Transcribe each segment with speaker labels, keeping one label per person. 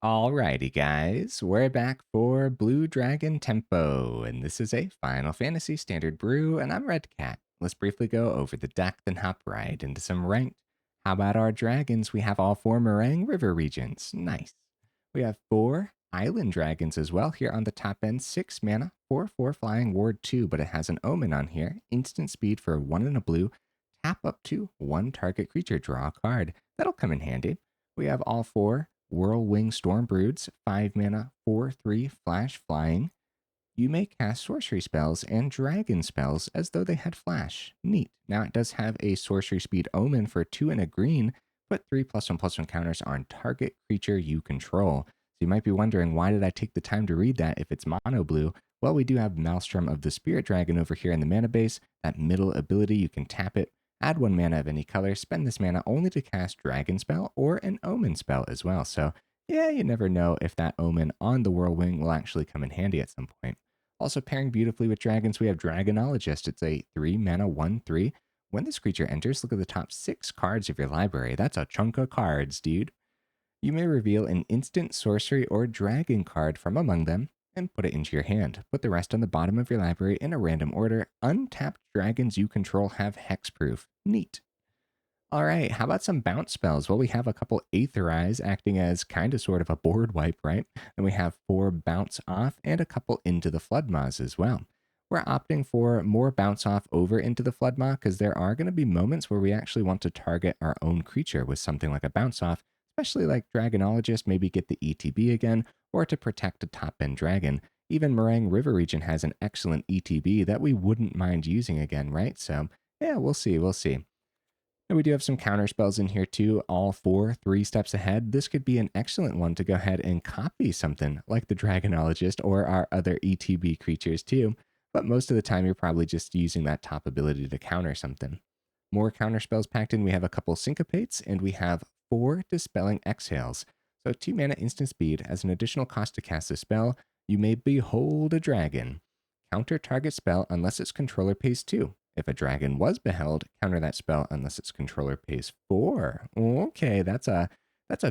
Speaker 1: Alrighty, guys, we're back for Blue Dragon Tempo, and this is a Final Fantasy Standard brew, and I'm Red Cat. Let's briefly go over the deck, then hop right into some ranked. How about our dragons? We have all four Marang River regions. Nice. We have four Island Dragons as well here on the top end. 6 mana, 4/4 flying, ward 2, but it has an omen on here. Instant speed for 1 and a blue. Tap up to 1 target creature, draw a card. That'll come in handy. We have all four Whirlwing Stormbroods, 5 mana, 4/3 flash flying. You may cast sorcery spells and dragon spells as though they had flash. Neat. Now it does have a sorcery speed omen for 2 and a green, but 3+1/+1 counters on target creature you control. So you might be wondering, why did I take the time to read that if it's mono blue? Well, we do have Maelstrom of the Spirit Dragon over here in the mana base. That middle ability, you can tap it, add 1 mana of any color, spend this mana only to cast dragon spell or an omen spell as well. So yeah, you never know if that omen on the Whirlwing will actually come in handy at some point. Also pairing beautifully with dragons, we have Dragonologist. It's a 3 mana 1/3. When this creature enters, look at the top 6 cards of your library. That's a chunk of cards, dude. You may reveal an instant sorcery or dragon card from among them and put it into your hand. Put the rest on the bottom of your library in a random order. Untapped dragons you control have hexproof. Neat. All right, how about some bounce spells? Well, we have a couple Aetherize acting as kind of sort of a board wipe, right? And we have 4 bounce off and a couple Into the Flood Maws as well. We're opting for more bounce off over Into the Flood Maw because there are going to be moments where we actually want to target our own creature with something like a bounce off, especially like Dragonologist, maybe get the ETB again, or to protect a top end dragon. Even Marang River region has an excellent ETB that we wouldn't mind using again, right? So yeah, we'll see. And we do have some counter spells in here too, all 4, 3 steps ahead. This could be an excellent one to go ahead and copy something like the Dragonologist or our other ETB creatures too. But most of the time, you're probably just using that top ability to counter something. More counter spells packed in. We have a couple Syncopates and we have 4 Dispelling Exhales. So 2 mana instant speed. As an additional cost to cast a spell, you may behold a dragon. Counter target spell unless its controller pays 2. If a dragon was beheld, counter that spell unless its controller pays 4. Okay, that's a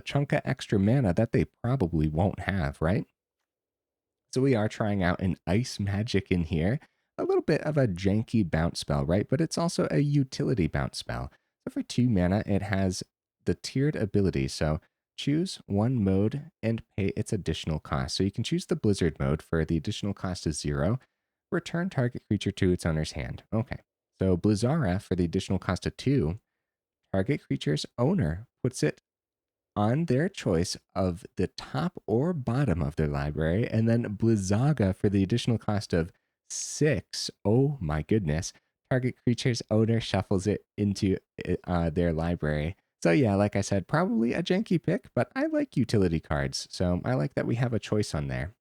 Speaker 1: chunk of extra mana that they probably won't have, right? So we are trying out an ice magic in here. A little bit of a janky bounce spell, right? But it's also a utility bounce spell. So for 2 mana, it has the tiered ability. So choose one mode and pay its additional cost. So you can choose the Blizzard mode for the additional cost is 0. Return target creature to its owner's hand. Okay. So Blizzara for the additional cost of 2, target creature's owner puts it on their choice of the top or bottom of their library, and then Blizzaga for the additional cost of 6. Oh my goodness. Target creature's owner shuffles it into their library. So yeah, like I said, probably a janky pick, but I like utility cards, so I like that we have a choice on there.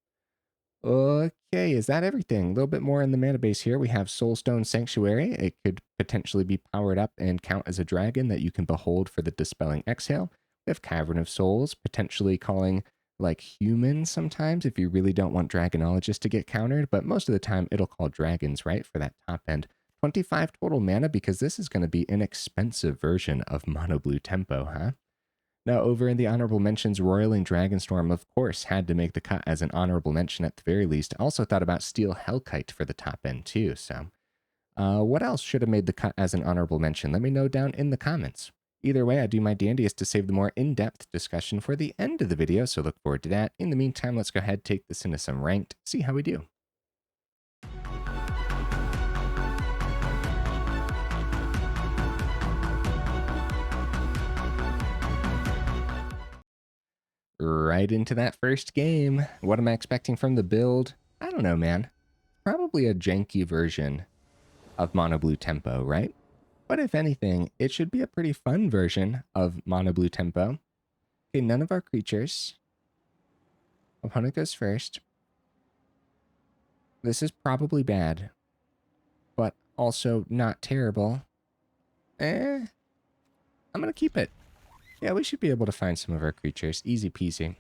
Speaker 1: Okay, is that everything? A little bit more in the mana base here. We have Soulstone Sanctuary. It could potentially be powered up and count as a dragon that you can behold for the Dispelling Exhale. We have Cavern of Souls, potentially calling like humans sometimes if you really don't want Dragonologist to get countered, but most of the time it'll call dragons, right, for that top end. 25 total mana because this is going to be an expensive version of Mono Blue Tempo, huh? Now, over in the honorable mentions, Roiling Dragonstorm, of course, had to make the cut as an honorable mention at the very least. I also thought about Steel Hellkite for the top end, too. So, what else should have made the cut as an honorable mention? Let me know down in the comments. Either way, I do my dandiest to save the more in-depth discussion for the end of the video, so look forward to that. In the meantime, let's go ahead, take this into some ranked, see how we do. Right into that first game. What am I expecting from the build? I don't know, man. Probably a janky version of Mono Blue Tempo, right? But if anything, it should be a pretty fun version of Mono Blue Tempo. Okay, none of our creatures. Opponent goes first. This is probably bad, but also not terrible. I'm gonna keep it. Yeah, we should be able to find some of our creatures. Easy peasy.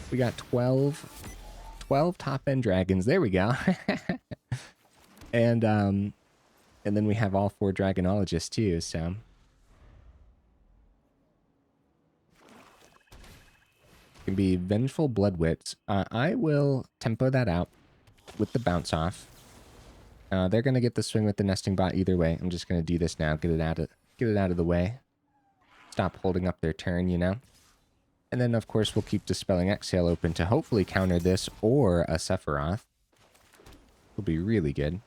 Speaker 1: We got 12 top-end dragons. There we go. And then we have all 4 Dragonologists too, so. can be Vengeful Blood Wits. I will tempo that out with the bounce off. They're going to get the swing with the nesting bot either way. I'm just going to do this now. Get it out of the way. Stop holding up their turn, you know? And then, of course, we'll keep Dispelling Exhale open to hopefully counter this or a Sephiroth. Will be really good.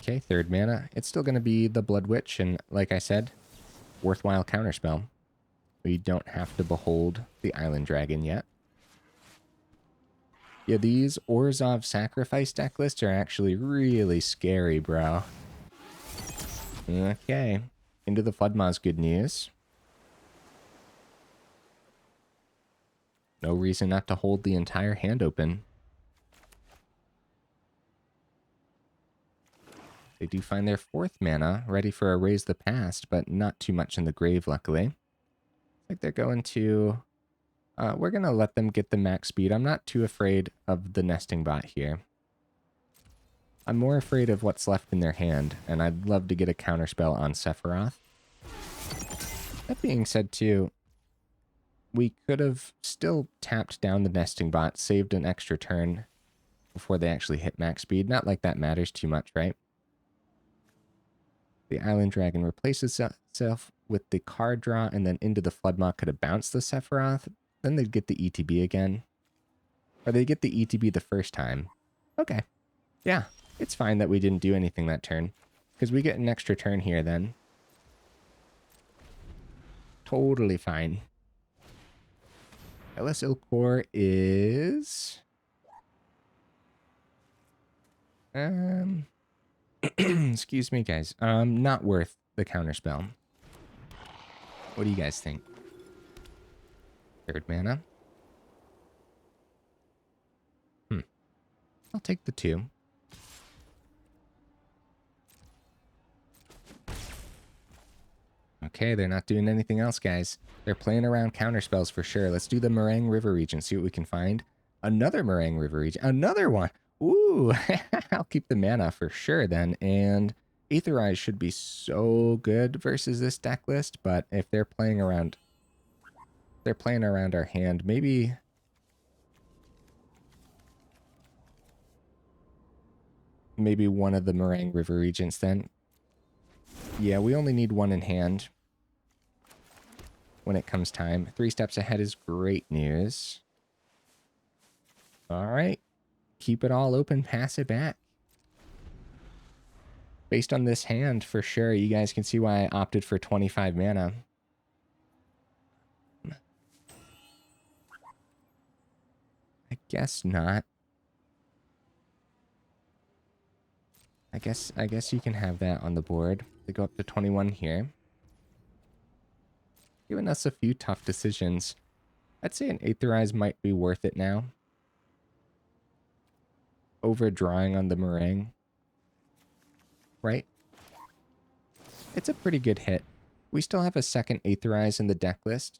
Speaker 1: Okay, 3rd mana. It's still going to be the Blood Witch, and like I said, worthwhile counterspell. We don't have to behold the Island Dragon yet. Yeah, these Orzhov Sacrifice deck lists are actually really scary, bro. Okay. Into the Flood Maw's good news. No reason not to hold the entire hand open. They do find their 4th mana, ready for a Raise the Past, but not too much in the grave, luckily. Like they're going to... we're going to let them get the max speed. I'm not too afraid of the nesting bot here. I'm more afraid of what's left in their hand, and I'd love to get a counterspell on Sephiroth. That being said, too, we could have still tapped down the nesting bot, saved an extra turn before they actually hit max speed. Not like that matters too much, right? The Island Dragon replaces itself with the card draw, and then Into the Flood Maw could have bounced the Sephiroth. Then they'd get the ETB again. Or they get the ETB the first time. Okay. Yeah, it's fine that we didn't do anything that turn. Because we get an extra turn here then. Totally fine. LS Ilkor is... excuse me, guys. Not worth the counterspell. What do you guys think? 3rd mana. I'll take the 2. Okay, they're not doing anything else, guys. They're playing around counterspells for sure. Let's do the Marang River region, see what we can find. Another Marang River region. Another one! Ooh! I'll keep the mana for sure then. And Aetherize should be so good versus this deck list, but if they're playing around... They're playing around our hand, maybe... Maybe one of the Marang River Regents then. Yeah, we only need one in hand when it comes time. 3 steps ahead is great news. All right. Keep it all open, pass it back. Based on this hand, for sure, you guys can see why I opted for 25 mana. I guess not. I guess you can have that on the board. They go up to 21 here. Giving us a few tough decisions. I'd say an Aetherize might be worth it now. Overdrawing on the Marang. Right? It's a pretty good hit. We still have a second Aetherize in the deck list.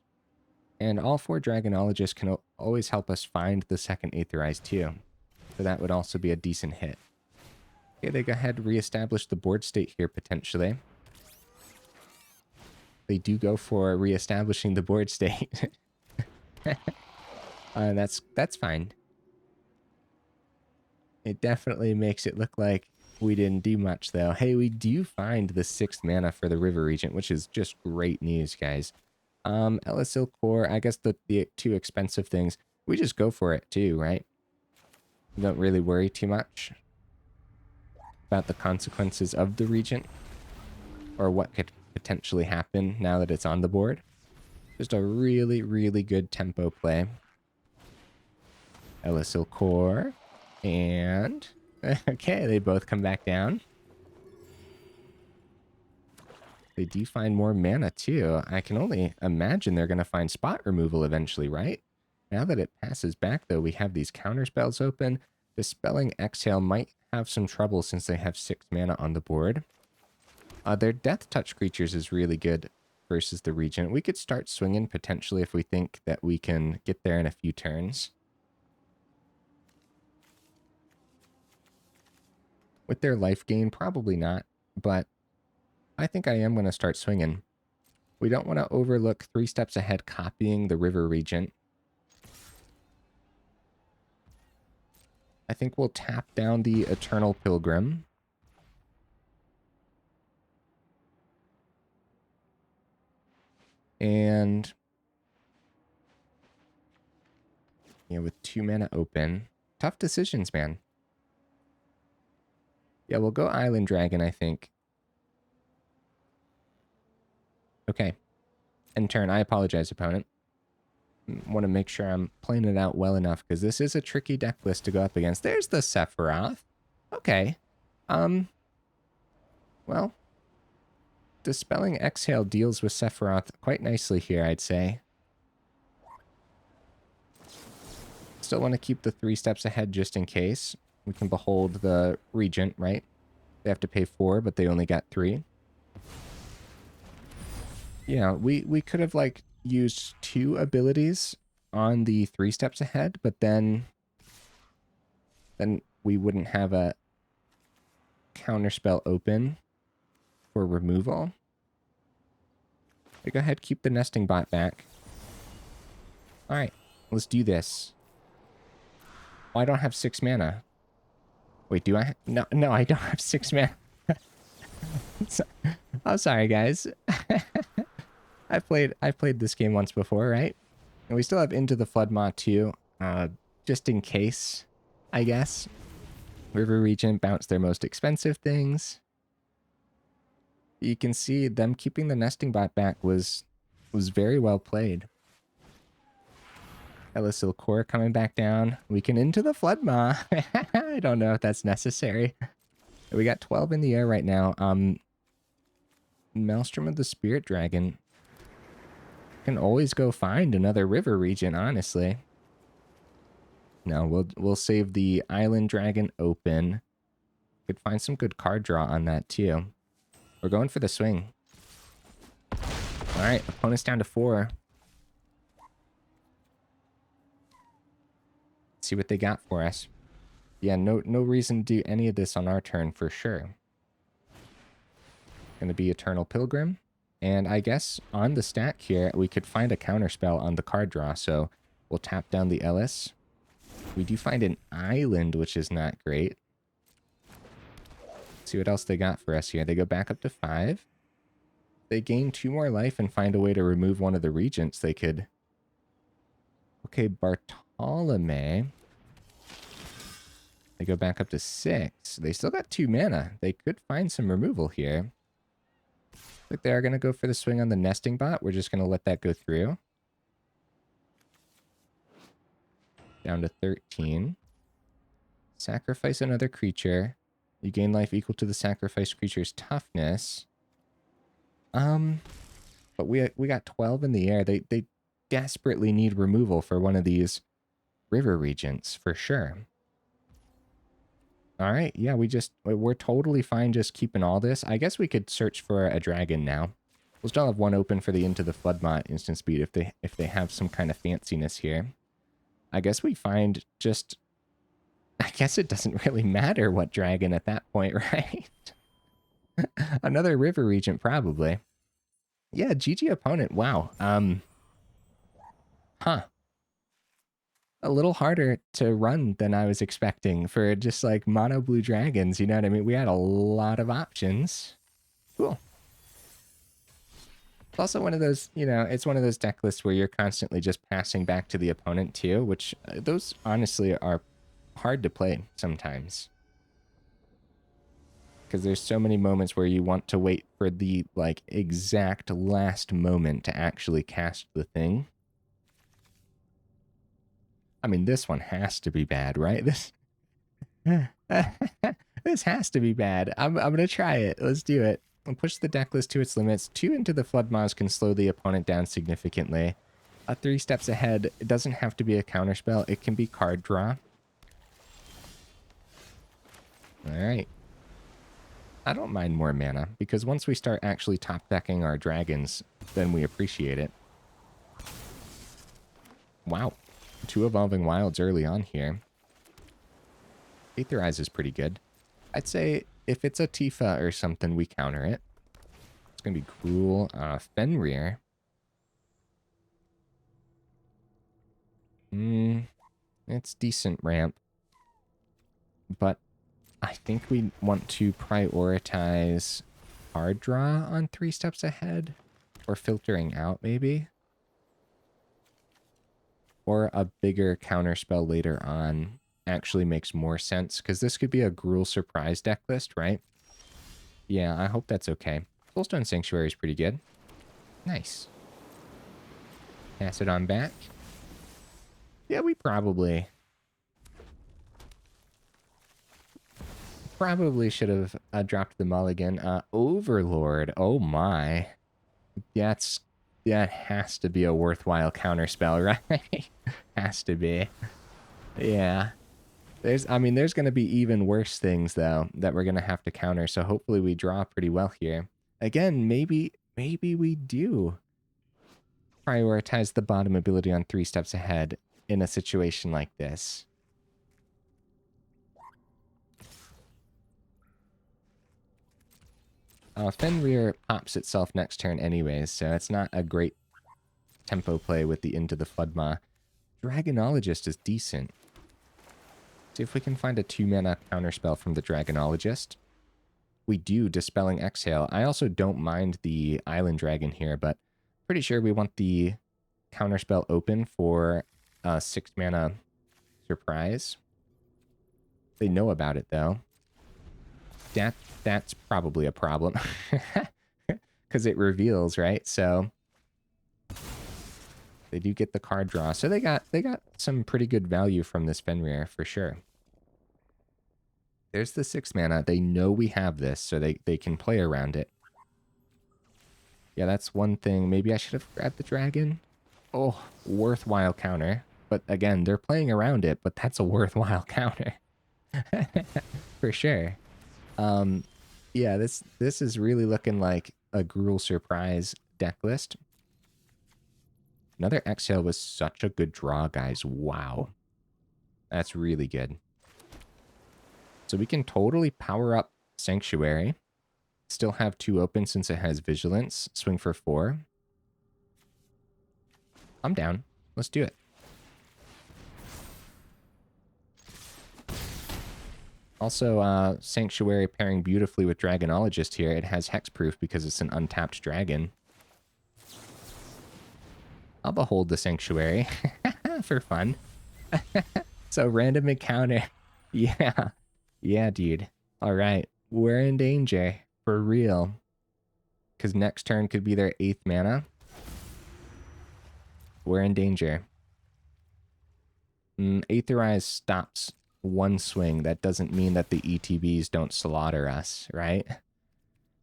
Speaker 1: And all 4 Dragonologists can always help us find the second Aetherize too. So that would also be a decent hit. Okay, they go ahead and reestablish the board state here potentially. They do go for reestablishing the board state. That's fine. It definitely makes it look like we didn't do much though. Hey, we do find the 6th mana for the River Regent, which is just great news, guys. Elasil Core, I guess the 2 expensive things, we just go for it too, right? We don't really worry too much about the consequences of the Regent or what could potentially happen now that it's on the board. Just a really, really good tempo play. Elasil Core. And... okay, they both come back down. They do find more mana, too. I can only imagine they're going to find spot removal eventually, right? Now that it passes back, though, we have these counter spells open. Dispelling Exhale might have some trouble since they have 6 mana on the board. Their Death Touch creatures is really good versus the Regent. We could start swinging, potentially, if we think that we can get there in a few turns. With their life gain, probably not, but I think I am going to start swinging. We don't want to overlook 3 steps ahead copying the River Regent. I think we'll tap down the Eternal Pilgrim. And yeah, with 2 mana open. Tough decisions, man. Yeah, we'll go Island Dragon, I think. Okay. End turn. I apologize, opponent. Want to make sure I'm playing it out well enough, because this is a tricky deck list to go up against. There's the Sephiroth. Okay. Well, Dispelling Exhale deals with Sephiroth quite nicely here, I'd say. Still want to keep the 3 steps ahead just in case. We can behold the Regent, right? They have to pay 4, but they only got 3. Yeah, we could have, like, used 2 abilities on the 3 steps ahead, but then we wouldn't have a counterspell open for removal. Okay, go ahead, keep the nesting bot back. All right, let's do this. Oh, I don't have 6 mana. Wait, do I? No, I don't have 6 mana. I'm sorry, guys. I've played this game once before, right? And we still have Into the Flood Maw too, just in case, I guess. River Regent bounced their most expensive things. You can see them keeping the nesting bot back was very well played. Elisil Core coming back down. We can Into the Flood Maw. I don't know if that's necessary. We got 12 in the air right now. Maelstrom of the Spirit Dragon. Can always go find another River Regent, honestly. No, we'll save the Island Dragon open. Could find some good card draw on that too. We're going for the swing. All right, opponent's down to 4. Let's see what they got for us. Yeah, no reason to do any of this on our turn for sure. Gonna be Eternal Pilgrim. And I guess on the stack here, we could find a counterspell on the card draw. So we'll tap down the Ellis. We do find an island, which is not great. Let's see what else they got for us here. They go back up to 5. They gain 2 more life and find a way to remove one of the regents. They could... Okay, Bartolome. They go back up to 6. They still got 2 mana. They could find some removal here. Like they are going to go for the swing on the nesting bot. We're just going to let that go through. Down to 13. Sacrifice another creature. You gain life equal to the sacrificed creature's toughness. But we got 12 in the air. They desperately need removal for one of these River Regents, for sure. All right, yeah, we're totally fine just keeping all this. I guess we could search for a dragon now. We'll still have 1 open for the Into the Flood Maw instant speed if they have some kind of fanciness here. I guess we find just... I guess it doesn't really matter what dragon at that point, right? Another River Regent, probably. Yeah, GG opponent. Wow. Huh. A little harder to run than I was expecting for just like mono blue dragons, you know what I mean? We had a lot of options. Cool. It's also one of those, you know, it's one of those deck lists where you're constantly just passing back to the opponent too, which those honestly are hard to play sometimes. Because there's so many moments where you want to wait for the like exact last moment to actually cast the thing. I mean, this one has to be bad, right? This has to be bad. I'm gonna try it. Let's do it. I'll push the deck list to its limits. 2 Into the Flood Maws can slow the opponent down significantly. 3 steps ahead. It doesn't have to be a counterspell. It can be card draw. All right. I don't mind more mana, because once we start actually top decking our dragons, then we appreciate it. Wow. 2 Evolving Wilds early on here. Aetherize is pretty good. I'd say if it's a Tifa or something, we counter it. It's going to be cruel. Fenrir. It's decent ramp. But I think we want to prioritize card draw on 3 steps ahead. Or filtering out, maybe. Or a bigger counterspell later on actually makes more sense. Because this could be a Gruul Surprise deck list, right? Yeah, I hope that's okay. Soulstone Sanctuary is pretty good. Nice. Pass it on back. Yeah, we probably should have dropped the mulligan. Overlord. Oh my. That has to be a worthwhile counterspell, right? Has to be. Yeah. There's going to be even worse things, though, that we're going to have to counter. So hopefully we draw pretty well here. Again, maybe we do prioritize the bottom ability on 3 steps ahead in a situation like this. Fenrir pops itself next turn anyways, so it's not a great tempo play with the Into the Flood Maw. Dragonologist is decent. See if we can find a 2-mana counterspell from the Dragonologist. We do Dispelling Exhale. I also don't mind the Island Dragon here, but pretty sure we want the counterspell open for a 6-mana surprise. They know about it, though. That's probably a problem. Because it reveals, right? So they do get the card draw. So they got some pretty good value from this Fenrir for sure. There's the 6 mana. They know we have this, so they can play around it. Yeah, that's one thing. Maybe I should have grabbed the dragon. Oh, worthwhile counter. But again, they're playing around it, but that's a worthwhile counter. For sure. Yeah, this is really looking like a Gruul Surprise deck list. Another Exhale was such a good draw, guys. Wow. That's really good. So we can totally power up Sanctuary. Still have 2 open since it has Vigilance. Swing for 4. I'm down. Let's do it. Also, Sanctuary pairing beautifully with Dragonologist here. It has Hexproof because it's an untapped dragon. I'll behold the Sanctuary for fun. So random encounter. Yeah. Yeah, dude. All right. We're in danger. For real. Because next turn could be their 8th mana. We're in danger. Aetherize stops 1 swing. That doesn't mean that the ETBs don't slaughter us, right?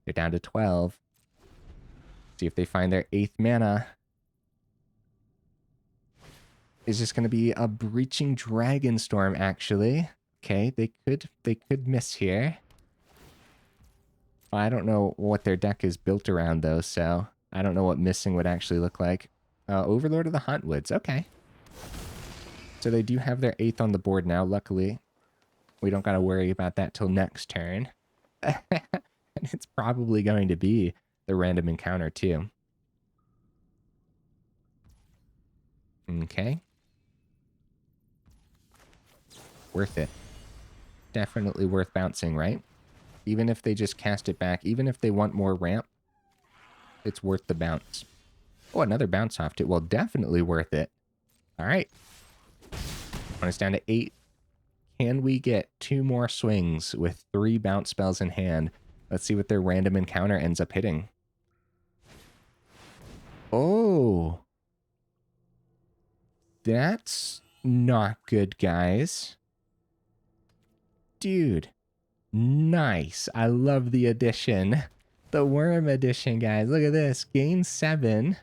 Speaker 1: They're down to 12. See if they find their 8th mana. Is this going to be a Breaching Dragonstorm, actually? Okay, they could miss here. I don't know what their deck is built around, though, so I don't know what missing would actually look like. Overlord of the Huntwoods, okay. So they do have their 8th on the board now, luckily. We don't got to worry about that till next turn. And it's probably going to be the random encounter, too. Okay. Worth it. Definitely worth bouncing, right? Even if they just cast it back, even if they want more ramp, it's worth the bounce. Oh, another bounce off it. Well, definitely worth it. All right. When it's down to 8, can we get 2 more swings with 3 bounce spells in hand? Let's see what their random encounter ends up hitting. Oh. That's not good, guys. Dude. Nice. I love the addition. The Worm edition, guys. Look at this. Gain 7.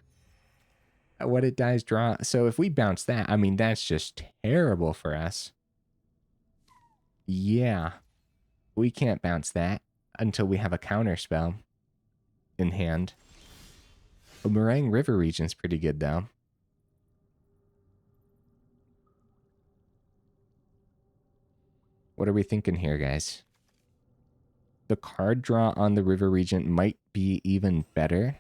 Speaker 1: What it dies draw. So if we bounce that, I mean, that's just terrible for us. Yeah. We can't bounce that until we have a counter spell in hand. The Marang River region's pretty good, though. What are we thinking here, guys? the card draw on the River Regent might be even better.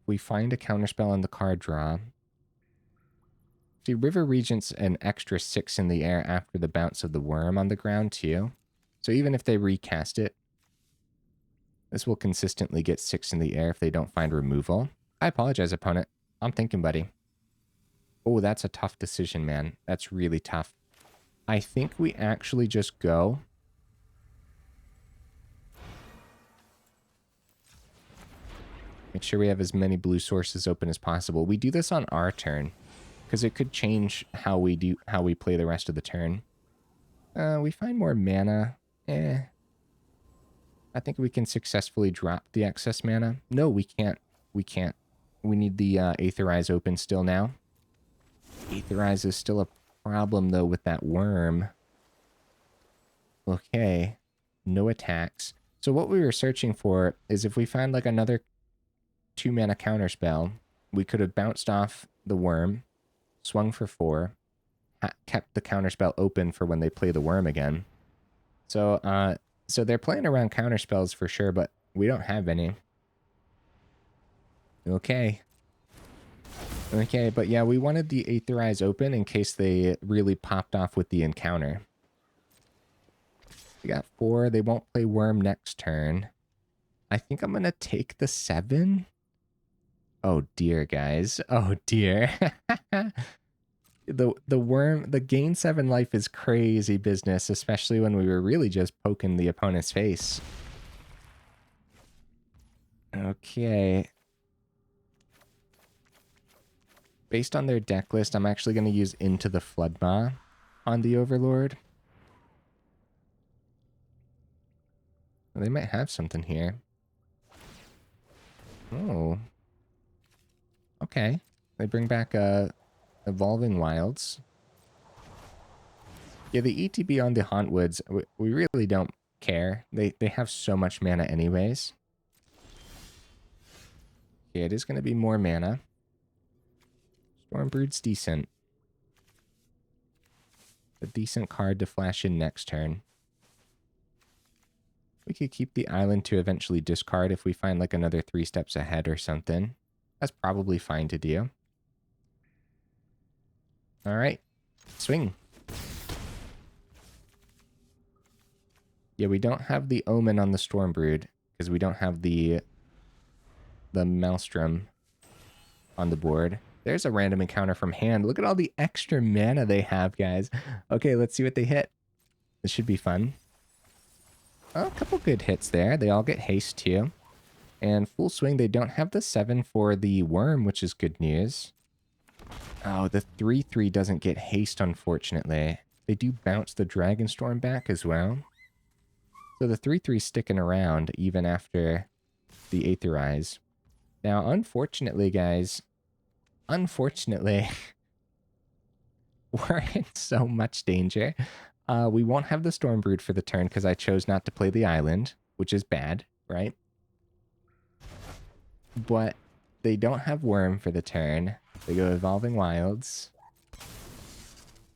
Speaker 1: We find a counterspell on the card draw. See, River Regent's an extra 6 in the air after the bounce of the worm on the ground too. So even if they recast it, this will consistently get 6 in the air if they don't find removal. I apologize, opponent. I'm thinking, buddy. Oh, that's a tough decision, man. That's really tough. I think we actually just go. Make sure we have as many blue sources open as possible. We do this on our turn, because it could change how we play the rest of the turn. We find more mana. I think we can successfully drop the excess mana. No, we can't. We can't. We need the Aetherize open still now. Aetherize is still a problem, though, with that worm. Okay. No attacks. So what we were searching for is if we find like another 2-mana counterspell, we could have bounced off the worm, swung for 4, kept the counterspell open for when they play the worm again. So, so they're playing around counterspells for sure, but we don't have any. Okay. Okay, but yeah, we wanted the Aetherize open in case they really popped off with the encounter. We got 4. They won't play worm next turn. I think I'm going to take the 7. Oh dear, guys. Oh dear. The worm, the gain 7 life is crazy business, especially when we were really just poking the opponent's face. Okay. Based on their deck list, I'm actually going to use Into the Flood Maw on the Overlord. Well, they might have something here. Oh. Okay. They bring back Evolving Wilds. Yeah, the ETB on the Hauntwoods, we really don't care. They have so much mana anyways. Yeah, it is going to be more mana. Stormbrood's decent. A decent card to flash in next turn. We could keep the island to eventually discard if we find like another 3 steps ahead or something. That's probably fine to do. All right. Swing. Yeah, we don't have the Omen on the Stormbrood because we don't have the Maelstrom on the board. There's a random encounter from hand. Look at all the extra mana they have, guys. Okay, let's see what they hit. This should be fun. Oh, a couple good hits there. They all get haste too. And full swing, they don't have the 7 for the worm, which is good news. Oh, the 3/3 doesn't get haste, unfortunately. They do bounce the Dragonstorm back as well. So the 3/3 sticking around even after the Aetherize. Now, unfortunately, guys, unfortunately, we're in so much danger. We won't have the Stormbrood for the turn because I chose not to play the island, which is bad, right? But they don't have Worm for the turn. They go Evolving Wilds.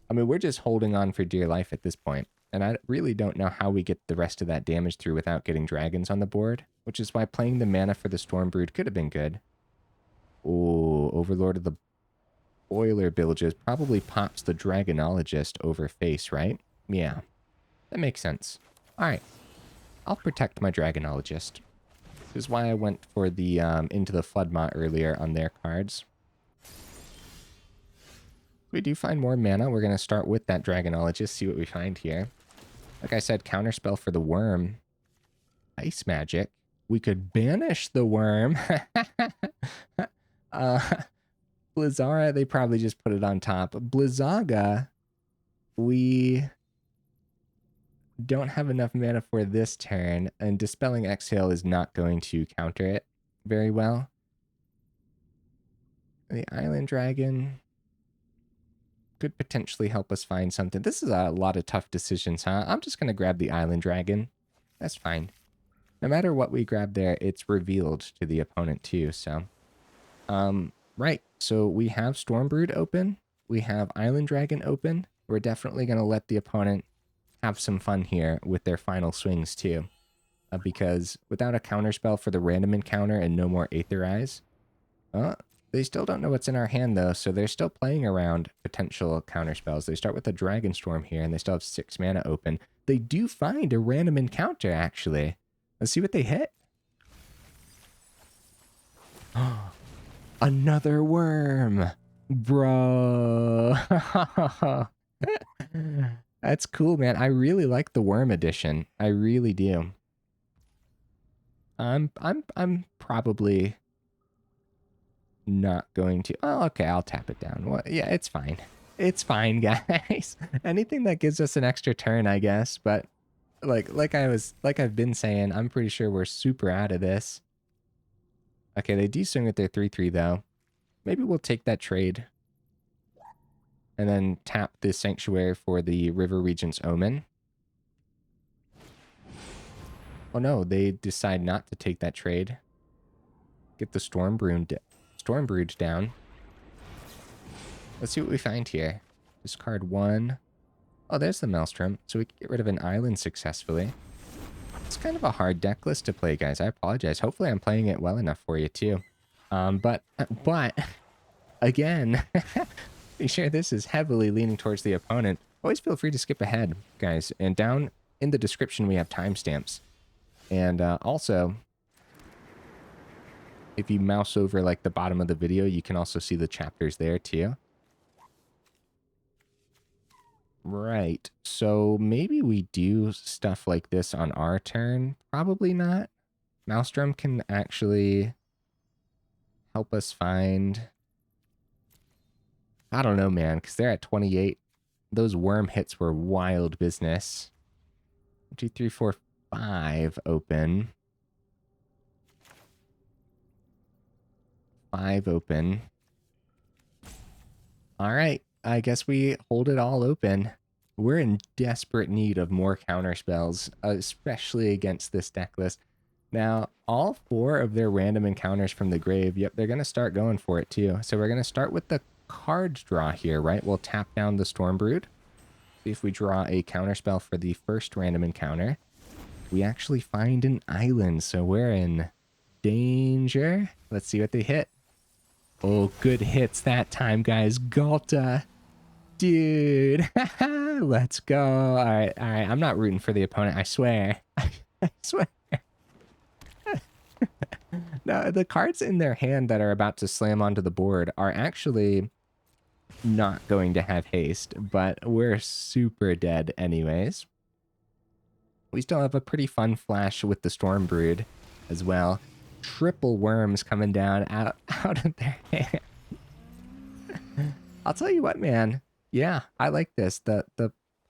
Speaker 1: I mean, we're just holding on for dear life at this point. And I really don't know how we get the rest of that damage through without getting dragons on the board, which is why playing the mana for the Stormbrood could have been good. Oh, Overlord of the Boiler Bilges probably pops the Dragonologist over face, right? Yeah, that makes sense. All right, I'll protect my Dragonologist. This is why I went for the Into the Flood Maw earlier on their cards. We do find more mana. We're going to start with that Dragonologist, see what we find here. Like I said, counterspell for the worm. Ice magic. We could banish the worm. Blizzara, they probably just put it on top. Blizzaga, we don't have enough mana for this turn, and Dispelling Exhale is not going to counter it very well. The Island Dragon could potentially help us find something. This is a lot of tough decisions, huh? I'm just going to grab the Island Dragon. That's fine. No matter what we grab there, it's revealed to the opponent too, so. Right, so we have Stormbrood open. We have Island Dragon open. We're definitely going to let the opponent have some fun here with their final swings too. Because without a counterspell for the random encounter and no more Aetherize, they still don't know what's in our hand though, so they're still playing around potential counterspells. They start with a Dragonstorm here, and they still have 6 mana open. They do find a random encounter, actually. Let's see what they hit. Another worm! Bro! That's cool, man. I really like the worm edition. I really do. I'm probably not going to. Oh, okay, I'll tap it down. Well, yeah, it's fine. It's fine, guys. Anything that gives us an extra turn, I guess. But like I've been saying, I'm pretty sure we're super out of this. Okay, they do swing with their 3/3 though. Maybe we'll take that trade. And then tap the Sanctuary for the River Regent's Omen. Oh no, they decide not to take that trade. Get the Stormbrood down. Let's see what we find here. Discard 1. Oh, there's the Maelstrom. So we can get rid of an island successfully. It's kind of a hard deck list to play, guys. I apologize. Hopefully I'm playing it well enough for you too. But again, be sure this is heavily leaning towards the opponent. Always feel free to skip ahead, guys. And down in the description, we have timestamps. And also, if you mouse over like the bottom of the video, you can also see the chapters there too. Right. So maybe we do stuff like this on our turn. Probably not. Maelstrom can actually help us find... I don't know, man, because they're at 28. Those worm hits were wild business. 1, 2, 3, 4, 5 open. 5 open. All right. I guess we hold it all open. We're in desperate need of more counterspells, especially against this deck list. Now, all 4 of their random encounters from the grave, yep, they're going to start going for it too. So we're going to start with the card draw here, right? We'll tap down the Stormbrood. See if we draw a counterspell for the first random encounter. We actually find an island, so we're in danger. Let's see what they hit. Oh, good hits that time, guys. Galta. Dude. Let's go. All right. I'm not rooting for the opponent, I swear. I swear. No, the cards in their hand that are about to slam onto the board are actually not going to have haste, but we're super dead anyways. We still have a pretty fun flash with the Stormbrood as well. Triple worms coming down out of their hand. I'll tell you what, man. Yeah, I like this. The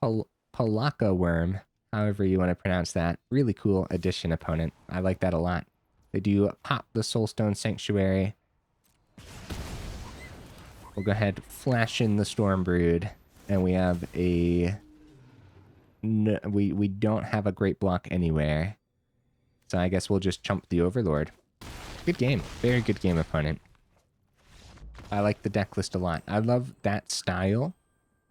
Speaker 1: Palaka worm, however you want to pronounce that. Really cool addition, opponent. I like that a lot. They do pop the Soulstone Sanctuary. We'll go ahead, flash in the Stormbrood, and we have a... No, we don't have a great block anywhere. So I guess we'll just chump the Overlord. Good game. Very good game, opponent. I like the deck list a lot. I love that style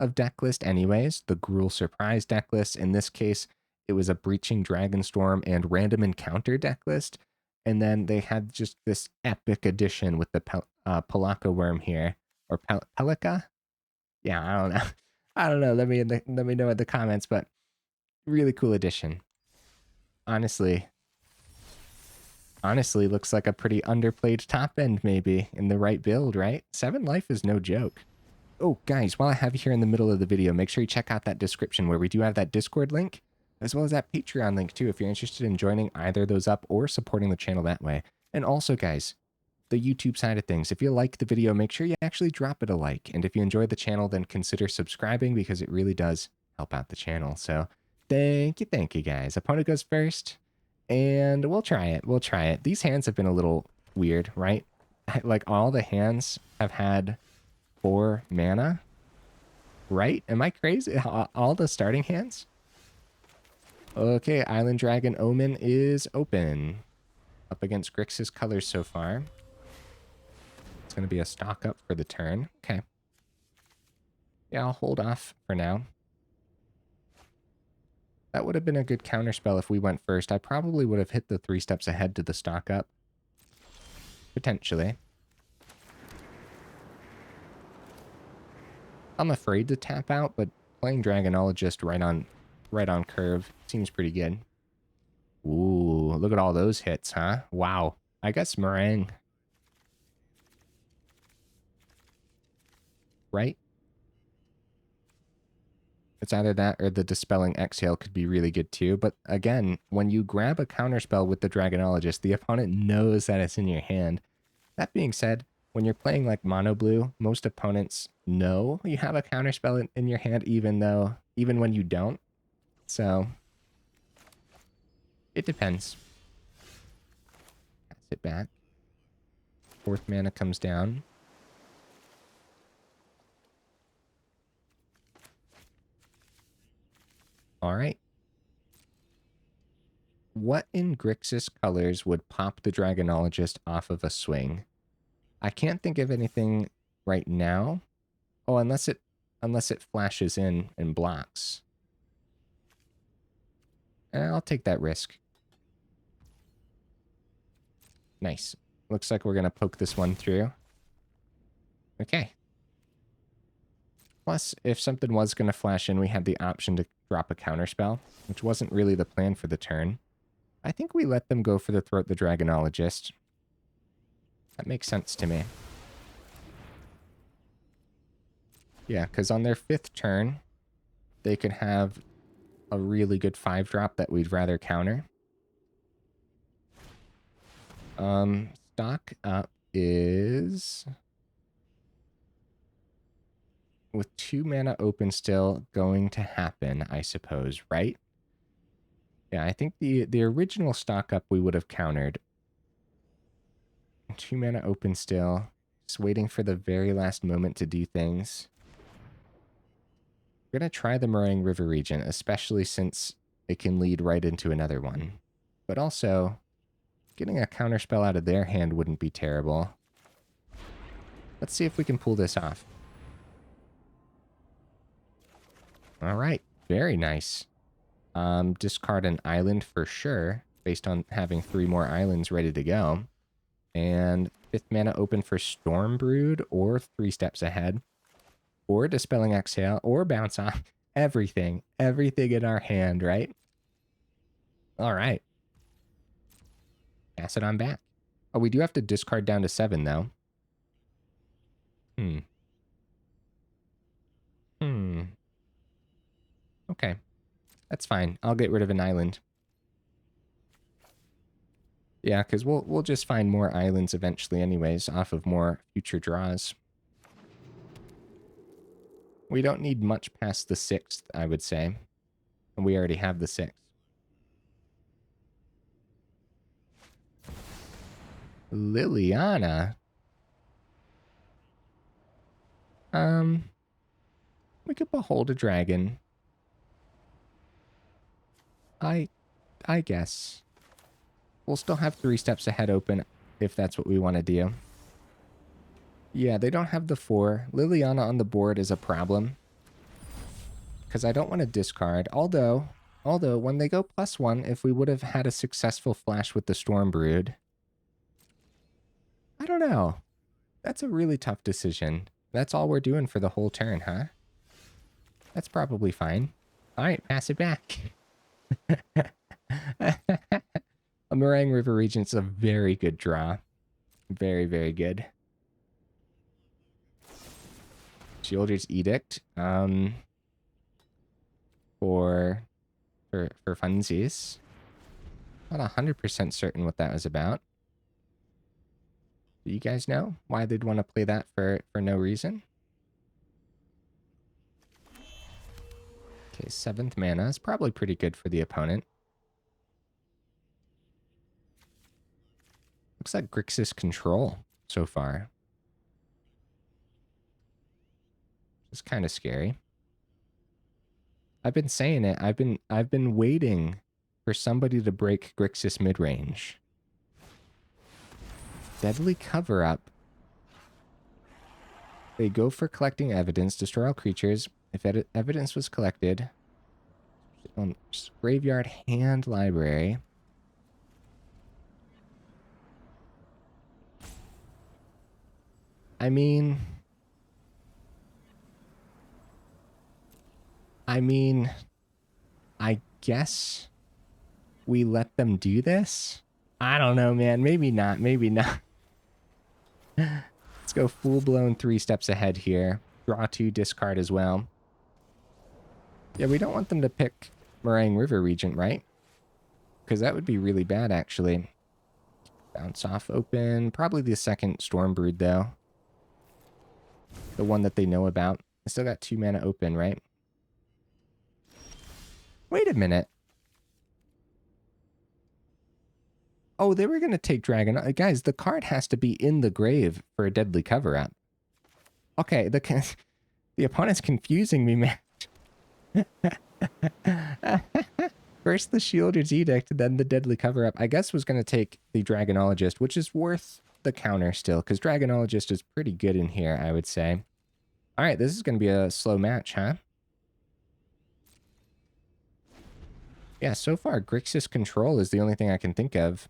Speaker 1: of deck list anyways. The Gruul Surprise deck list. In this case, it was a Breaching Dragonstorm and Random Encounter deck list. And then they had just this epic addition with the Palaka worm here. Or Pelika? Yeah, I don't know. I don't know. Let me know in the comments, but really cool addition. Honestly, looks like a pretty underplayed top end maybe in the right build, right? 7 life is no joke. Oh, guys, while I have you here in the middle of the video, make sure you check out that description where we do have that Discord link, as well as that Patreon link too, if you're interested in joining either of those up or supporting the channel that way. And also, guys, the YouTube side of things, if you like the video, make sure you actually drop it a like. And if you enjoy the channel, then consider subscribing because it really does help out the channel. So thank you, guys. Opponent goes first. And we'll try it. These hands have been a little weird, right? Like all the hands have had 4 mana, right? Am I crazy? All the starting hands? Okay, Island Dragon Omen is open. Up against Grixis colors so far. It's going to be a stock up for the turn. Okay. Yeah, I'll hold off for now. That would have been a good counterspell if we went first. I probably would have hit the 3 steps ahead to the stock up. Potentially. I'm afraid to tap out, but playing Dragonologist right on curve seems pretty good. Ooh, look at all those hits, huh? Wow. I guess Marang. Right? It's either that or the Dispelling Exhale could be really good too. But again, when you grab a counterspell with the Dragonologist, the opponent knows that it's in your hand. That being said, when you're playing like mono blue, most opponents know you have a counterspell in your hand, even when you don't. So it depends. Pass it back. 4th mana comes down. All right. What in Grixis colors would pop the Dragonologist off of a swing? I can't think of anything right now. Oh, unless it flashes in and blocks. I'll take that risk. Nice. Looks like we're going to poke this one through. Okay. Plus, if something was going to flash in, we had the option to drop a counterspell, which wasn't really the plan for the turn. I think we let them go for the Throat the Dragonologist. That makes sense to me. Yeah, because on their 5th turn, they could have a really good 5-drop that we'd rather counter. Stock up is... with 2 mana open still going to happen, I suppose, right? Yeah, I think the original stock up we would have countered. 2 mana open still. Just waiting for the very last moment to do things. We're going to try the Marang River Regent, especially since it can lead right into another one. But also, getting a counterspell out of their hand wouldn't be terrible. Let's see if we can pull this off. All right, very nice. Discard an island for sure, based on having 3 more islands ready to go. And 5th mana open for Stormbrood, or 3 steps ahead, or Dispelling Exhale, or Bounce Off. Everything in our hand, right? All right. Pass it on back. Oh, we do have to discard down to 7, though. Okay. That's fine. I'll get rid of an island. Yeah, because we'll just find more islands eventually anyways, off of more future draws. We don't need much past the 6th, I would say. And we already have the 6th. Liliana. We could behold a dragon. I guess. We'll still have 3 steps ahead open if that's what we want to do. Yeah, they don't have the 4. Liliana on the board is a problem. Because I don't want to discard. Although, when they go +1, if we would have had a successful flash with the Stormbrood... I don't know. That's a really tough decision. That's all we're doing for the whole turn, huh? That's probably fine. Alright, pass it back. A Marang River Regent's a very good draw. Very, very good. Sheoldred's Edict. For funsies. Not 100% certain what that was about. Do you guys know why they'd want to play that for no reason? Okay, 7th mana is probably pretty good for the opponent. Looks like Grixis control so far. It's kind of scary. I've been saying it. I've been waiting for somebody to break Grixis midrange. Deadly Cover-Up. They go for collecting evidence. Destroy all creatures. If evidence was collected, Graveyard, hand, library. I mean, I guess we let them do this? I don't know, man. Maybe not. Maybe not. Let's go full-blown 3 steps ahead here. Draw 2, discard as well. Yeah, we don't want them to pick Marang River Regent, right? Because that would be really bad, actually. Bounce off open. Probably the second Stormbrood, though. The one that they know about. I still got 2 mana open, right? Wait a minute. Oh, they were going to take Dragon. Guys, the card has to be in the grave for a deadly cover-up. Okay, the opponent's confusing me, man. First the Shielder's Edict, then the deadly cover-up. I guess was going to take the Dragonologist, which is worth the counter still, because Dragonologist is pretty good in here, I would say. All right, this is going to be a slow match, huh? Yeah, so far, Grixis Control is the only thing I can think of.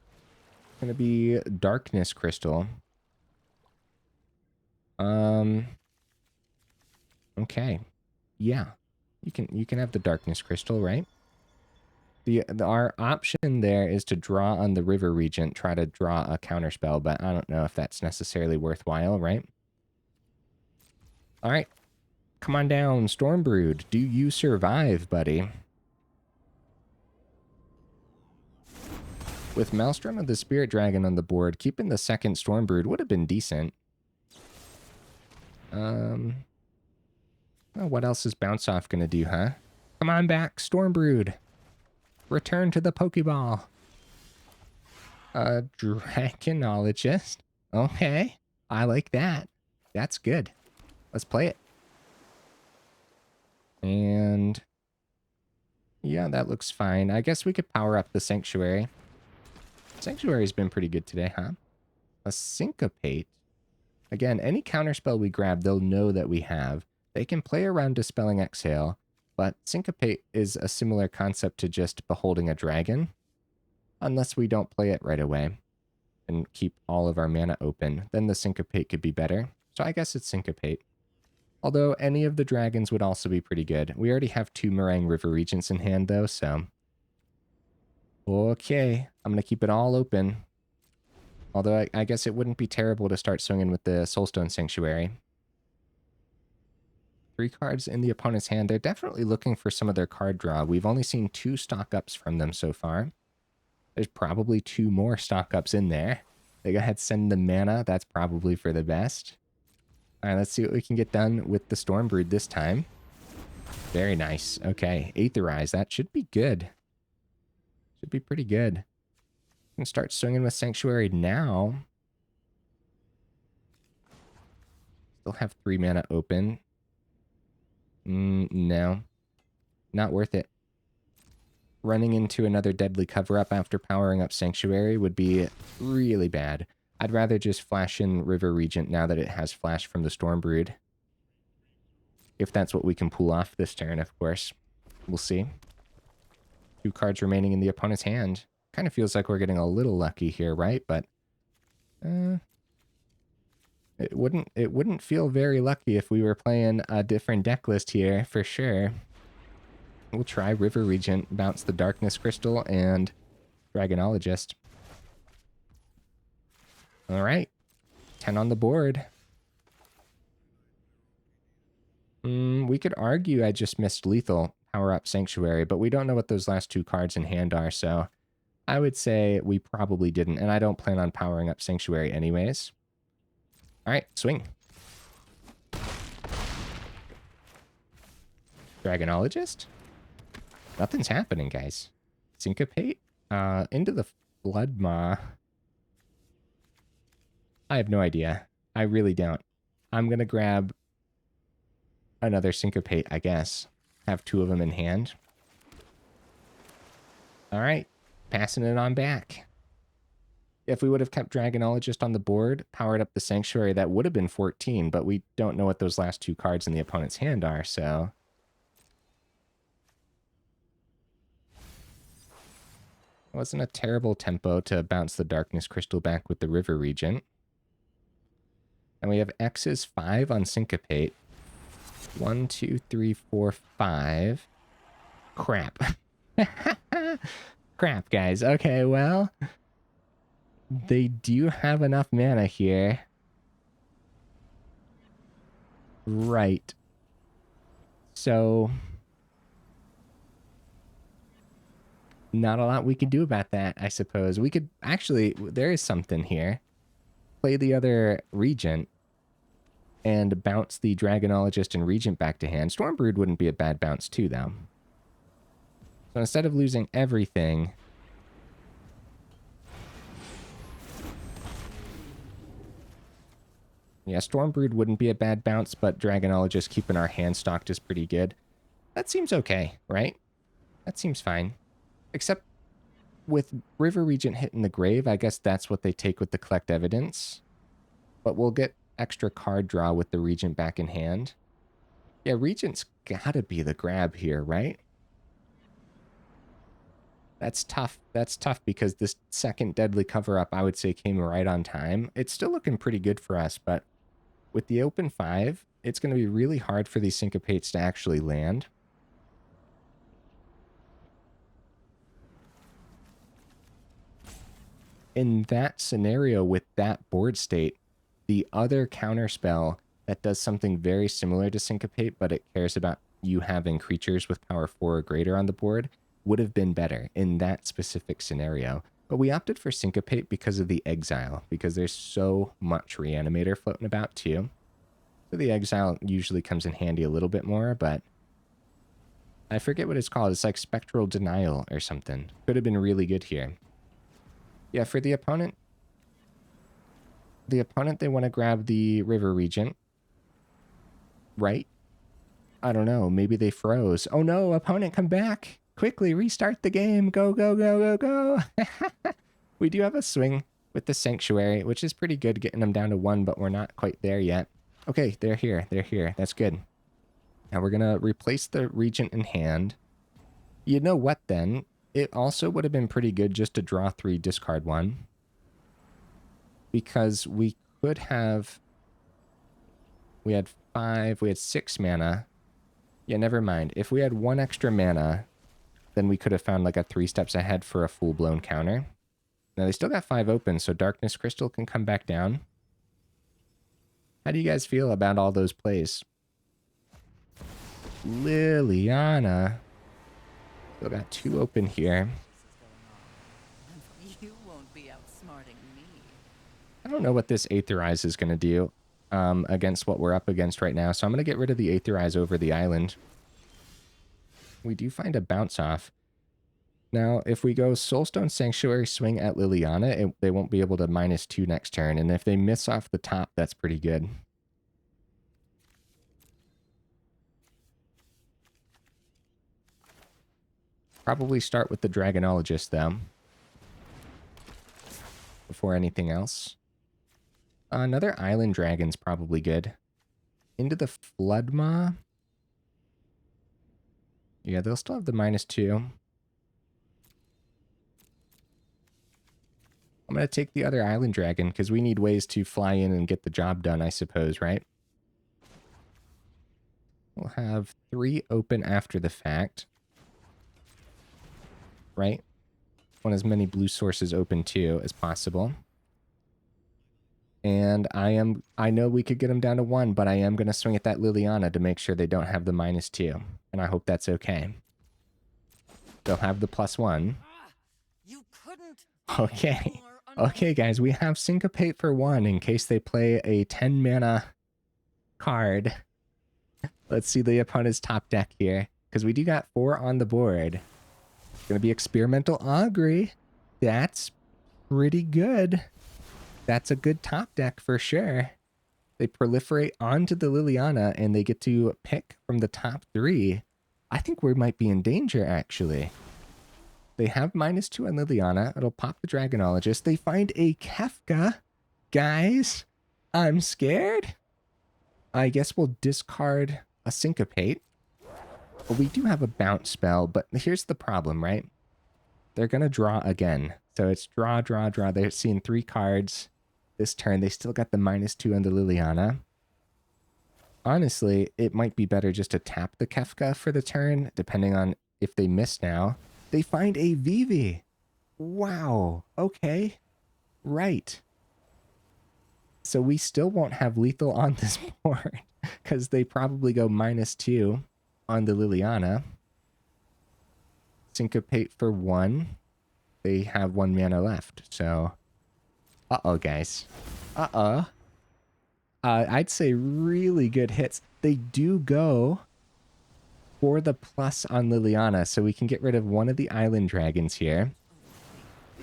Speaker 1: It's going to be Darkness Crystal. Okay. Yeah. You can have the Darkness Crystal, right? Our option there is to draw on the River Regent, try to draw a counterspell, but I don't know if that's necessarily worthwhile, right? All right. Come on down, Stormbrood. Do you survive, buddy? With Maelstrom of the Spirit Dragon on the board, keeping the second Stormbrood would have been decent. Well, what else is Bounce Off going to do, huh? Come on back, Stormbrood. Return to the Pokeball. Dragonologist. Okay. I like that. That's good. Let's play it. And yeah, that looks fine. I guess we could power up the Sanctuary. Sanctuary's been pretty good today, huh? A Syncopate. Again, any counterspell we grab, they'll know that we have. They can play around Dispelling Exhale, but Syncopate is a similar concept to just Beholding a Dragon, unless we don't play it right away and keep all of our mana open. Then the Syncopate could be better. So I guess it's Syncopate. Although any of the dragons would also be pretty good. We already have 2 Marang River Regents in hand, though, so... Okay, I'm going to keep it all open. Although I guess it wouldn't be terrible to start swinging with the Soulstone Sanctuary. 3 cards in the opponent's hand. They're definitely looking for some of their card draw. We've only seen 2 stock-ups from them so far. There's probably 2 more stock-ups in there. They go ahead, send the mana. That's probably for the best. All right, let's see what we can get done with the Stormbrood this time. Very nice. Okay, Aetherize. That should be good. Should be pretty good. We can start swinging with Sanctuary now. Still have 3 mana open. No. Not worth it. Running into another deadly cover-up after powering up Sanctuary would be really bad. I'd rather just flash in River Regent now that it has flash from the Stormbrood. If that's what we can pull off this turn, of course. We'll see. 2 cards remaining in the opponent's hand. Kind of feels like we're getting a little lucky here, right? But it wouldn't feel very lucky if we were playing a different deck list here, for sure. We'll try River Regent, bounce the Darkness Crystal, and Dragonologist. All right. 10 on the board. We could argue I just missed lethal, power up Sanctuary, but we don't know what those last 2 cards in hand are, so I would say we probably didn't, and I don't plan on powering up Sanctuary anyways. All right, swing. Dragonologist? Nothing's happening, guys. Syncopate? Into the Flood Maw. I have no idea. I really don't. I'm going to grab another Syncopate, I guess. Have 2 of them in hand. All right. Passing it on back. If we would have kept Dragonologist on the board, powered up the Sanctuary, that would have been 14, but we don't know what those last 2 cards in the opponent's hand are, so... Wasn't a terrible tempo to bounce the Darkness Crystal back with the River Regent. And we have X's 5 on Syncopate. 1, 2, 3, 4, 5. Crap. Crap, guys. Okay, well, they do have enough mana here. Right. So, not a lot we could do about that, I suppose. We could, actually, there is something here. Play the other Regent and bounce the Dragonologist and Regent back to hand. Stormbrood wouldn't be a bad bounce too, though. So instead of losing everything... Yeah, Stormbrood wouldn't be a bad bounce, but Dragonologist keeping our hand stocked is pretty good. That seems okay, right? That seems fine. Except with River Regent hitting the grave, I guess that's what they take with the Collect Evidence. But we'll get extra card draw with the Regent back in hand. Yeah, Regent's gotta be the grab here, right? That's tough. That's tough because this second deadly cover-up, I would say, came right on time. It's still looking pretty good for us, but with the open 5, it's going to be really hard for these Syncopates to actually land. In that scenario, with that board state, the other counterspell that does something very similar to Syncopate, but it cares about you having creatures with power 4 or greater on the board, would have been better in that specific scenario. But we opted for Syncopate because of the Exile, because there's so much Reanimator floating about too. So the Exile usually comes in handy a little bit more, but I forget what it's called. It's like Spectral Denial or something. Could have been really good here. Yeah, for the opponent, they want to grab the River Regent, right? I don't know. Maybe they froze. Oh no, opponent, come back. Quickly restart the game. Go, go, go, go, go. We do have a swing with the Sanctuary, which is pretty good getting them down to 1, but we're not quite there yet. Okay, they're here. They're here. That's good. Now we're going to replace the Regent in hand. You know what then? It also would have been pretty good just to draw 3, discard 1. Because we could have... We had 5, we had 6 mana. Yeah, never mind. If we had 1 extra mana, then we could have found like a 3 steps ahead for a full-blown counter. Now they still got 5 open, so Darkness Crystal can come back down. How do you guys feel about all those plays? Liliana. Still got 2 open here.
Speaker 2: You won't be outsmarting me.
Speaker 1: I don't know what this Aetherize is going to do against what we're up against right now, so I'm going to get rid of the Aetherize over the island. We do find a bounce off. Now, if we go Soulstone Sanctuary swing at Liliana, they won't be able to -2 next turn, and if they miss off the top, that's pretty good. Probably start with the Dragonologist, though, before anything else. Another Island Dragon's probably good. Into the Flood Maw. Yeah, they'll still have the -2. I'm going to take the other Island Dragon, because we need ways to fly in and get the job done, I suppose, right? We'll have 3 open after the fact. Right? Want as many blue sources open too as possible. And I know we could get them down to 1, but I am going to swing at that Liliana to make sure they don't have the -2. And I hope that's okay. They'll have the +1.
Speaker 2: You couldn't.
Speaker 1: Okay. Okay, guys, we have Syncopate for 1 in case they play a 10 mana card. Let's see the opponent's top deck here, because we do got 4 on the board. Gonna be Experimental Augury. That's pretty good. That's a good top deck for sure. They proliferate onto the Liliana and they get to pick from the top 3. I think we might be in danger, actually. They have -2 on Liliana. It'll pop the Dragonologist. They find a Kefka. Guys, I'm scared. I guess we'll discard a Syncopate. Well, we do have a bounce spell, but here's the problem, right? they're going to draw again. So it's draw, draw, draw. They're seeing 3 cards this turn. They still got the -2 on the Liliana. Honestly, it might be better just to tap the Kefka for the turn, depending on if they miss now. They find a Vivi. Wow. Okay. Right. So we still won't have lethal on this board because they probably go -2 on the Liliana. Syncopate for 1. They have 1 mana left. So, uh-oh, guys. Uh-oh. I'd say really good hits. They do go for the plus on Liliana, so we can get rid of one of the island dragons here.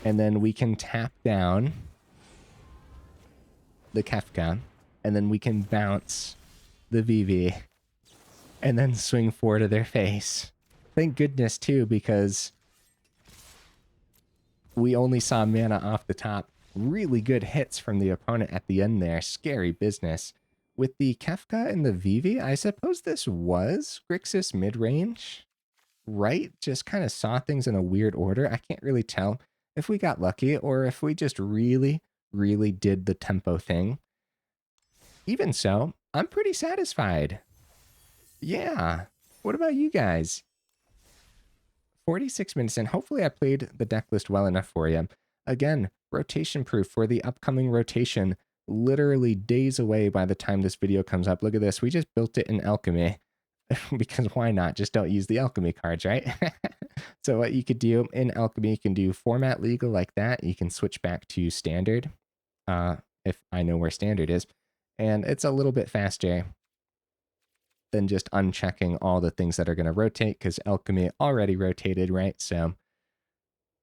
Speaker 1: And then we can tap down the Kefka, and then we can bounce the Vivi, and then swing 4 to their face. Thank goodness, too, because we only saw mana off the top. Really good hits from the opponent at the end there. Scary business. With the Kefka and the Vivi, I suppose this was Grixis mid-range, right? Just kind of saw things in a weird order. I can't really tell if we got lucky or if we just really, really did the tempo thing. Even so, I'm pretty satisfied. Yeah. What about you guys? 46 minutes in. Hopefully I played the deck list well enough for you. Again, rotation proof for the upcoming rotation. Literally days away by the time this video comes up. Look at this. We just built it in Alchemy. Because why not? Just don't use the Alchemy cards, right? So what you could do in Alchemy, you can do format legal like that. You can switch back to standard, if I know where standard is. And it's a little bit faster than just unchecking all the things that are going to rotate, because Alchemy already rotated, right? So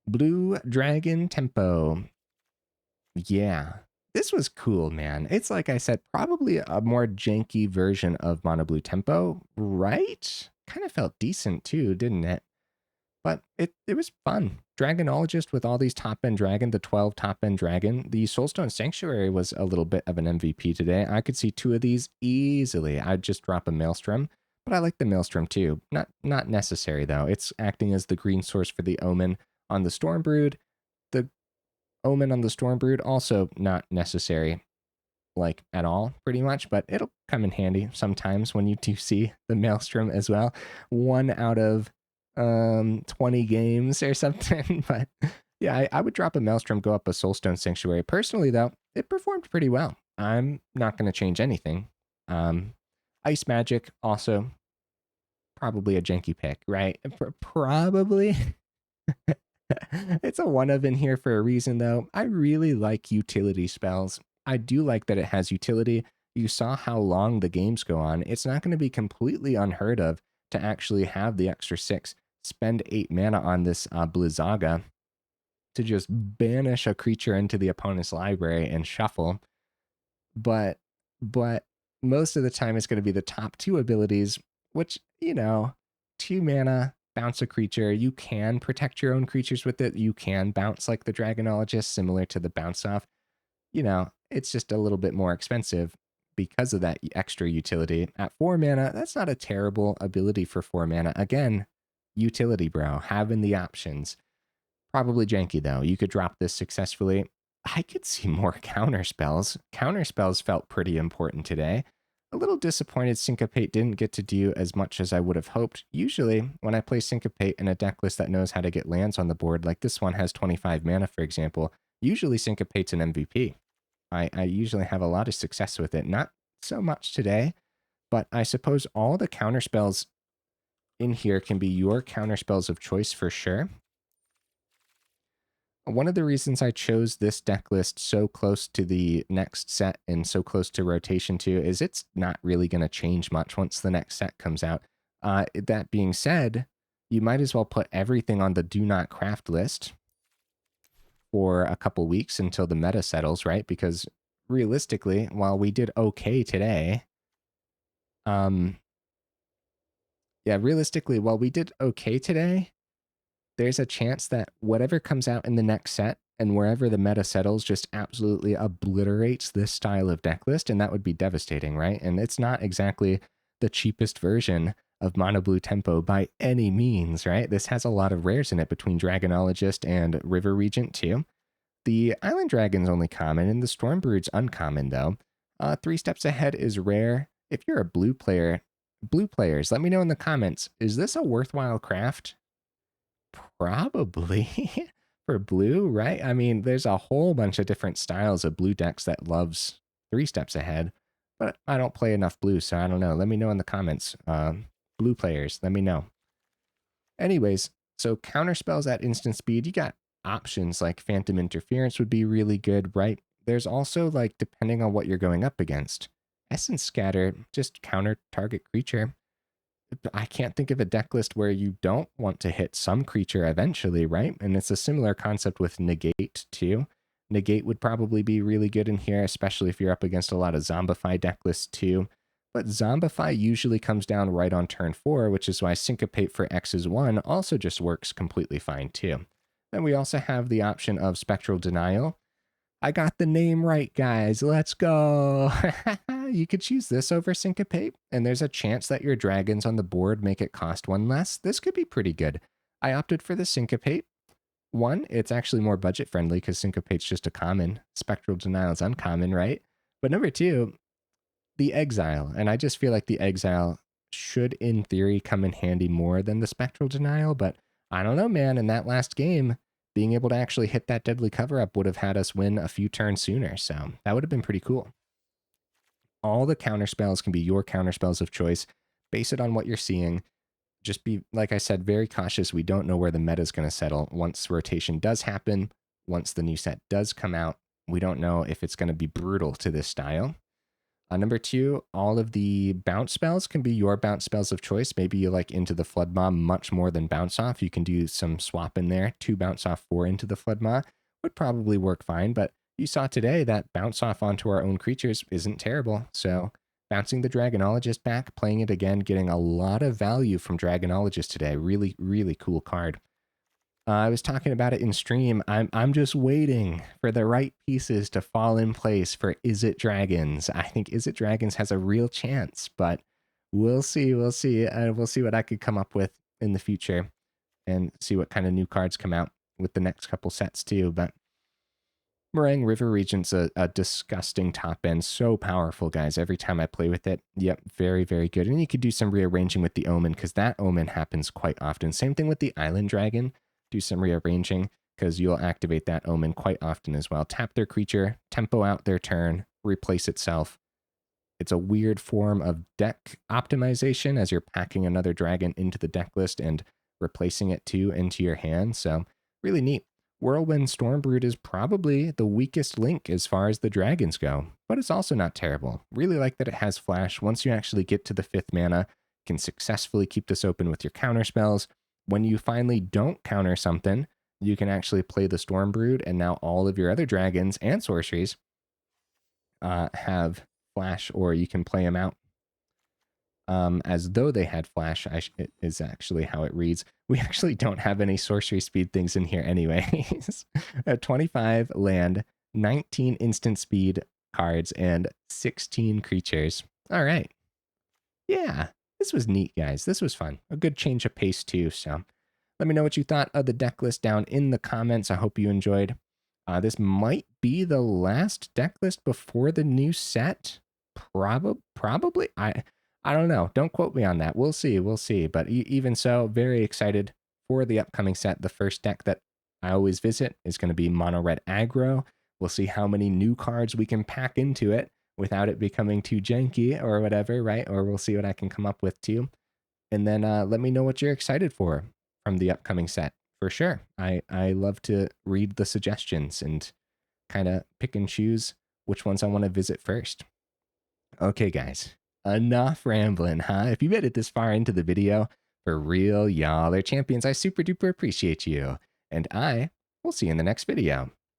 Speaker 1: Blue Dragon Tempo. Yeah. This was cool, man. It's like I said, probably a more janky version of Mono Blue Tempo, right? Kind of felt decent too, didn't it? But it was fun. Dragonologist with all these top-end dragon, the 12 top-end dragon. The Soulstone Sanctuary was a little bit of an MVP today. I could see 2 of these easily. I'd just drop a Maelstrom, but I like the Maelstrom too. Not necessary though. It's acting as the green source for the Omen on the Stormbrood. The Omen on the Stormbrood also not necessary, like at all, pretty much, but it'll come in handy sometimes when you do see the Maelstrom as well. 1 out of 20 games or something. But yeah, I would drop a Maelstrom, go up a Soulstone Sanctuary. Personally, though, it performed pretty well. I'm not going to change anything. Ice Magic, also probably a janky pick, right? Probably. It's a one of in here for a reason, though. I really like utility spells. I do like that it has utility. You saw how long the games go on. It's not going to be completely unheard of to actually have the extra 6, spend 8 mana on this Blizzaga to just banish a creature into the opponent's library and shuffle. But most of the time it's going to be the top 2 abilities, which, 2 mana, bounce a creature. You can protect your own creatures with it. You can bounce like the Dragonologist, similar to the bounce off. It's just a little bit more expensive because of that extra utility. At 4 mana, that's not a terrible ability for 4 mana. Again, utility, bro. Having the options. Probably janky, though. You could drop this successfully. I could see more counterspells. Counterspells felt pretty important today. A little disappointed Syncopate didn't get to do as much as I would have hoped. Usually, when I play Syncopate in a deck list that knows how to get lands on the board, like this one has 25 mana, for example, usually Syncopate's an MVP. I usually have a lot of success with it. Not so much today, but I suppose all the counterspells in here can be your counterspells of choice for sure. One of the reasons I chose this deck list so close to the next set and so close to rotation 2 is it's not really going to change much once the next set comes out. That being said, you might as well put everything on the do not craft list for a couple weeks until the meta settles, right? Because realistically, while we did okay today, there's a chance that whatever comes out in the next set and wherever the meta settles just absolutely obliterates this style of deck list, and that would be devastating, right? And it's not exactly the cheapest version of mono blue tempo by any means, right? This has a lot of rares in it between Dragonologist and River Regent too. The Island Dragon's only common, and the Stormbrood's uncommon though. 3 steps ahead is rare. If you're a blue players, let me know in the comments. Is this a worthwhile craft? Probably for blue, right? I mean, there's a whole bunch of different styles of blue decks that loves 3 steps ahead, but I don't play enough blue, so I don't know. Let me know in the comments. Blue players, let me know. Anyways, so counter spells at instant speed, you got options like Phantom Interference would be really good, right? There's also, like, depending on what you're going up against, Essence Scatter, just counter target creature. I can't think of a deck list where you don't want to hit some creature eventually, right? And it's a similar concept with Negate too. Negate would probably be really good in here, especially if you're up against a lot of Zombify deck lists too. But Zombify usually comes down right on turn 4, which is why Syncopate for X's 1 also just works completely fine too. Then we also have the option of Spectral Denial. I got the name right, guys. Let's go. You could choose this over Syncopate, and there's a chance that your dragons on the board make it cost 1 less. This could be pretty good. I opted for the Syncopate. 1, it's actually more budget friendly because Syncopate's just a common. Spectral Denial is uncommon, right? But number 2, the Exile. And I just feel like the Exile should, in theory, come in handy more than the Spectral Denial. But I don't know, man. In that last game, being able to actually hit that deadly cover up would have had us win a few turns sooner. So that would have been pretty cool. All the counter spells can be your counter spells of choice. Base it on what you're seeing. Just be, like I said, very cautious. We don't know where the meta is going to settle. Once rotation does happen, once the new set does come out, we don't know if it's going to be brutal to this style. Number 2, all of the bounce spells can be your bounce spells of choice. Maybe you like Into the Flood Maw much more than Bounce Off. You can do some swap in there. 2 Bounce Off, 4 Into the Flood Maw would probably work fine, but you saw today that Bounce Off onto our own creatures isn't terrible. So bouncing the Dragonologist back, playing it again, getting a lot of value from Dragonologist today. Really, really cool card. I was talking about it in stream. I'm just waiting for the right pieces to fall in place for Is It Dragons. I think Is It Dragons has a real chance, but we'll see. We'll see. We'll see what I could come up with in the future and see what kind of new cards come out with the next couple sets too. But Marang River Regent's a disgusting top end. So powerful, guys. Every time I play with it, yep, very, very good. And you could do some rearranging with the Omen because that Omen happens quite often. Same thing with the Island Dragon. Do some rearranging because you'll activate that Omen quite often as well. Tap their creature, tempo out their turn, replace itself. It's a weird form of deck optimization as you're packing another dragon into the deck list and replacing it too into your hand. So really neat. Whirlwing Stormbrood is probably the weakest link as far as the dragons go, but it's also not terrible. Really like that it has flash. Once you actually get to the 5th mana, you can successfully keep this open with your counter spells. When you finally don't counter something, you can actually play the Stormbrood, and now all of your other dragons and sorceries have flash, or you can play them out as though they had flash, is actually how it reads. We actually don't have any sorcery speed things in here anyways. 25 land, 19 instant speed cards, and 16 creatures. All right. Yeah, this was neat, guys. This was fun. A good change of pace too, so let me know what you thought of the deck list down in the comments. I hope you enjoyed. This might be the last deck list before the new set. Probably. I don't know. Don't quote me on that. We'll see. We'll see. But even so, very excited for the upcoming set. The first deck that I always visit is going to be Mono Red Aggro. We'll see how many new cards we can pack into it without it becoming too janky or whatever, right? Or we'll see what I can come up with too. And then let me know what you're excited for from the upcoming set. For sure. I love to read the suggestions and kind of pick and choose which ones I want to visit first. Okay, guys. Enough rambling, huh? If you made it this far into the video, for real, y'all are champions. I super duper appreciate you. And I will see you in the next video.